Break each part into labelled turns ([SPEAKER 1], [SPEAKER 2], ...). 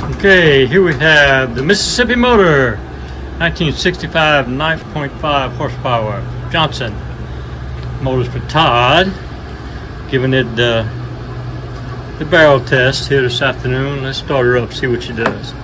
[SPEAKER 1] Okay, here we have the Mississippi motor, 1965 9.5 horsepower Johnson. Motors for Todd, giving it the barrel test here this afternoon. Let's start her up, see what she does.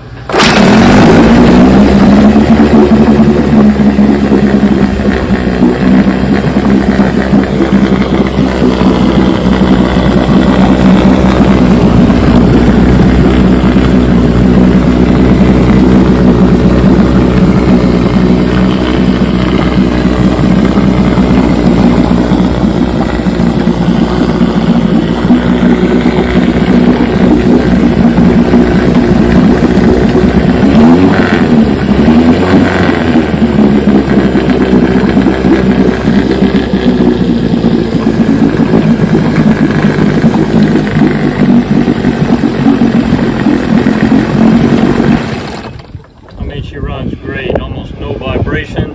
[SPEAKER 1] She runs great, almost no vibration,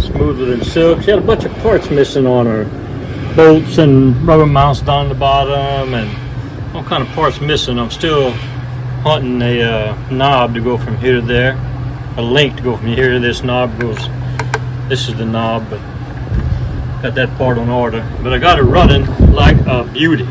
[SPEAKER 1] smoother than silk. She had a bunch of parts missing on her, bolts and rubber mounts down the bottom and all kind of parts missing. I'm still hunting a knob to go from here to there, a link to go from here to this knob goes. This is the knob, but got that part on order. But I got it running like a beauty.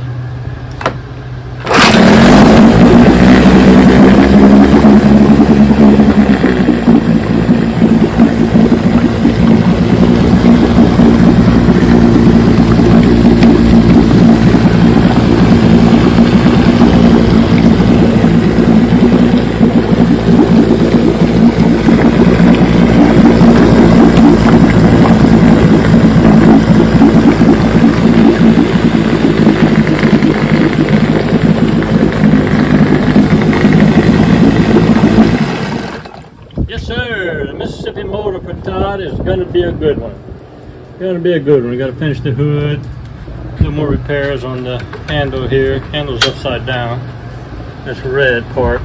[SPEAKER 1] Yes, sir. The Mississippi motor for Todd is going to be a good one. Going to be a good one. We got to finish the hood. A little more repairs on the handle here. Handle's upside down. This red part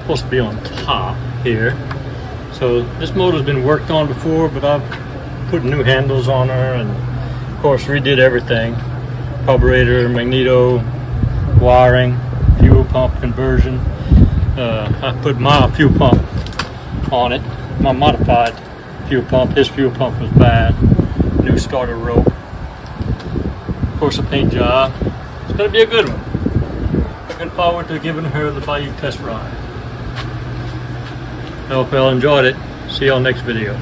[SPEAKER 1] supposed to be on top here. So this motor's been worked on before, but I've put new handles on her and of course redid everything. Carburetor, magneto, wiring, fuel pump conversion. I put my fuel pump on it, my modified fuel pump. His fuel pump was bad. New starter rope. Of course, a paint job. It's going to be a good one. Looking forward to giving her the Bayou test ride. I hope y'all enjoyed it. See y'all next video.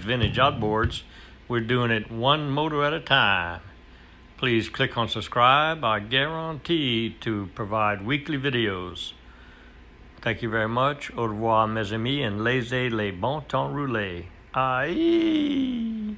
[SPEAKER 1] Vintage outboards. We're doing it one motor at a time. Please click on subscribe. I guarantee to provide weekly videos. Thank you very much. Au revoir mes amis and laissez les bon temps rouler. Aïe!